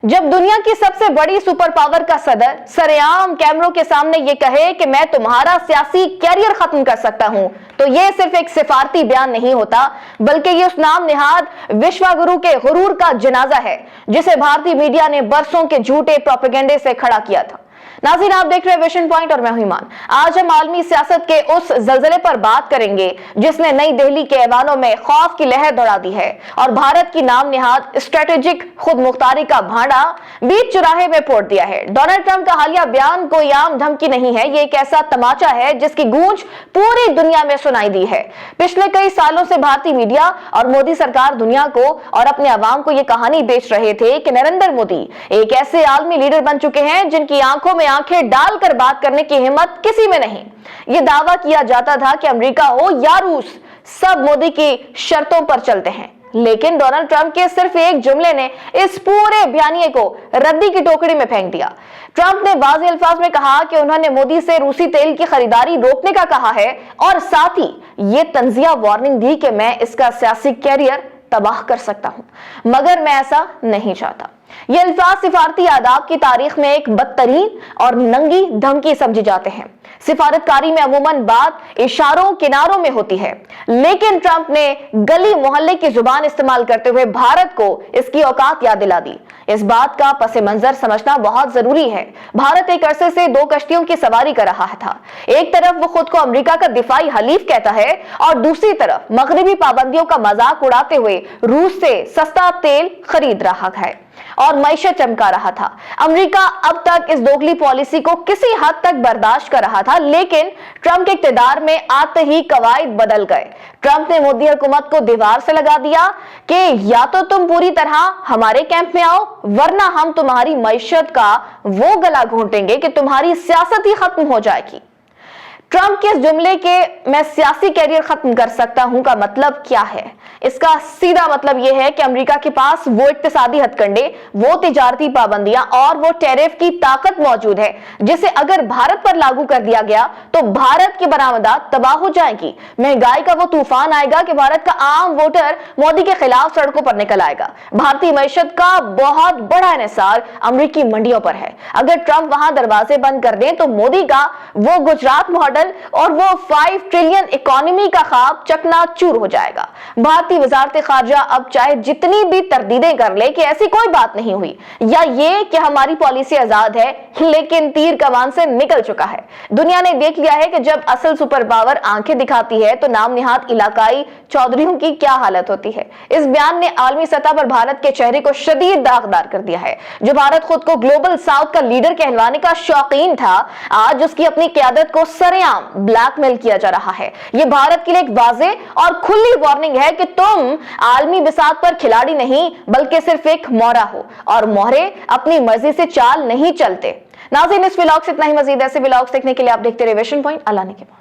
जब दुनिया की सबसे बड़ी सुपर पावर का सदर सरेआम कैमरों के सामने ये कहे कि मैं तुम्हारा सियासी कैरियर खत्म कर सकता हूं, तो ये सिर्फ एक सिफारती बयान नहीं होता, बल्कि ये उस नाम निहाद विश्वगुरु के गुरूर का जनाजा है जिसे भारतीय मीडिया ने बरसों के झूठे प्रोपेगेंडे से खड़ा किया था। नाज़रीन, आप देख रहे हैं विजन पॉइंट और मैं हूं ईमान। आज हम आलमी सियासत के उस जलजले पर बात करेंगे जिसने नई दिल्ली के ऐवानों में खौफ की लहर दौड़ा दी है और भारत की नाम निहाद स्ट्रेटेजिक खुद मुख्तारी का भांडा बीच चौराहे में फोड़ दिया है। डोनाल्ड ट्रंप का हालिया बयान कोई आम धमकी नहीं है, ये एक ऐसा तमाचा है जिसकी गूंज पूरी दुनिया में सुनाई दी है। पिछले कई सालों से भारतीय मीडिया और मोदी सरकार दुनिया को और अपने अवाम को ये कहानी बेच रहे थे कि नरेंद्र मोदी एक ऐसे आलमी लीडर बन चुके हैं जिनकी आंखों में आंखें डालकर बात करने की हिम्मत किसी में नहीं। यह दावा किया जाता था कि अमेरिका हो या रूस, सब मोदी की शर्तों पर चलते हैं। लेकिन डोनाल्ड ट्रंप के सिर्फ एक जुमले ने इस पूरे बयानिए को रद्दी की टोकरी में फेंक दिया। ट्रंप ने वाज़े अल्फाज में कहा कि उन्होंने मोदी से रूसी तेल की खरीदारी रोकने का कहा है और साथ ही ये तंजिया वार्निंग दी कि मैं इसका सियासी कैरियर तबाह कर सकता हूं, मगर मैं ऐसा नहीं चाहता। ये अल्फाज सिफारती आदाब की तारीख में एक बदतरीन और नंगी धमकी समझे जाते हैं। सिफारतकारी में अमूमन बात इशारों किनारों में होती है, लेकिन ट्रंप ने गली मोहल्ले की जुबान इस्तेमाल करते हुए भारत को इसकी औकात याद दिला दी। इस बात का पसे मंजर समझना बहुत जरूरी है। भारत एक अरसे से दो कश्तियों की सवारी कर रहा था। एक तरफ वो खुद को अमेरिका का दिफाई हलीफ कहता है और दूसरी तरफ मगरबी पाबंदियों का मजाक उड़ाते हुए रूस से सस्ता तेल खरीद रहा है और मईशत चमका रहा था। अमेरिका अब तक इस दोगली पॉलिसी को किसी हद तक बर्दाश्त कर रहा था, लेकिन ट्रंप के इख्तियार में आते ही कवायद बदल गए। ट्रंप ने मोदी हुकूमत को दीवार से लगा दिया कि या तो तुम पूरी तरह हमारे कैंप में आओ, वरना हम तुम्हारी मईशत का वो गला घोंटेंगे कि तुम्हारी सियासत ही खत्म हो जाएगी। ट्रंप के इस जुमले के मैं सियासी कैरियर खत्म कर सकता हूं का मतलब क्या है? इसका सीधा मतलब यह है कि अमेरिका के पास वो इक्तिसादी हथकंडे, वो तिजारती पाबंदियां और वो टैरिफ की ताकत मौजूद है जिसे अगर भारत पर लागू कर दिया गया तो भारत की बरामदात तबाह हो जाएगी। महंगाई का वो तूफान आएगा कि भारत का आम वोटर मोदी के खिलाफ सड़कों पर निकल आएगा। भारतीय मईशत का बहुत बड़ा इन्हिसार अमेरिकी मंडियों पर है। अगर ट्रंप वहां दरवाजे बंद कर दें तो मोदी का वो गुजरात मॉडल और वो 5 ट्रिलियन इकोनॉमी का ख्वाब चकनाचूर हो जाएगा। भारतीय वजारत खारजा अब चाहे जितनी भी तरदीदें कर ले कि ऐसी कोई बात नहीं हुई या ये कि हमारी पॉलिसी आजाद है, लेकिन तीर कमान से निकल चुका है। दुनिया ने देख लिया है कि जब असल सुपर पावर आंखें दिखाती है तो नाम निहाद इलाकाई चौधरियों की क्या हालत होती है। इस बयान ने आलमी सतह पर भारत के चेहरे को शदीद दागदार कर दिया है। जो भारत खुद को ग्लोबल साउथ का लीडर कहलवाने का शौकीन था, आज उसकी अपनी क़यादत को सरेआम ब्लैकमेल किया जा रहा है। यह भारत के लिए एक वाज़े और खुली वार्निंग है कि तुम आलमी बिसात पर खिलाड़ी नहीं बल्कि सिर्फ एक मोहरा हो और मोहरे अपनी मर्जी से चाल नहीं चलते। नाज़रीन, इस व्लॉग से इतना ही। मजीद ऐसे व्लॉग्स देखने के लिए आप देखते रहिए विजन पॉइंट। अल्लाह ने के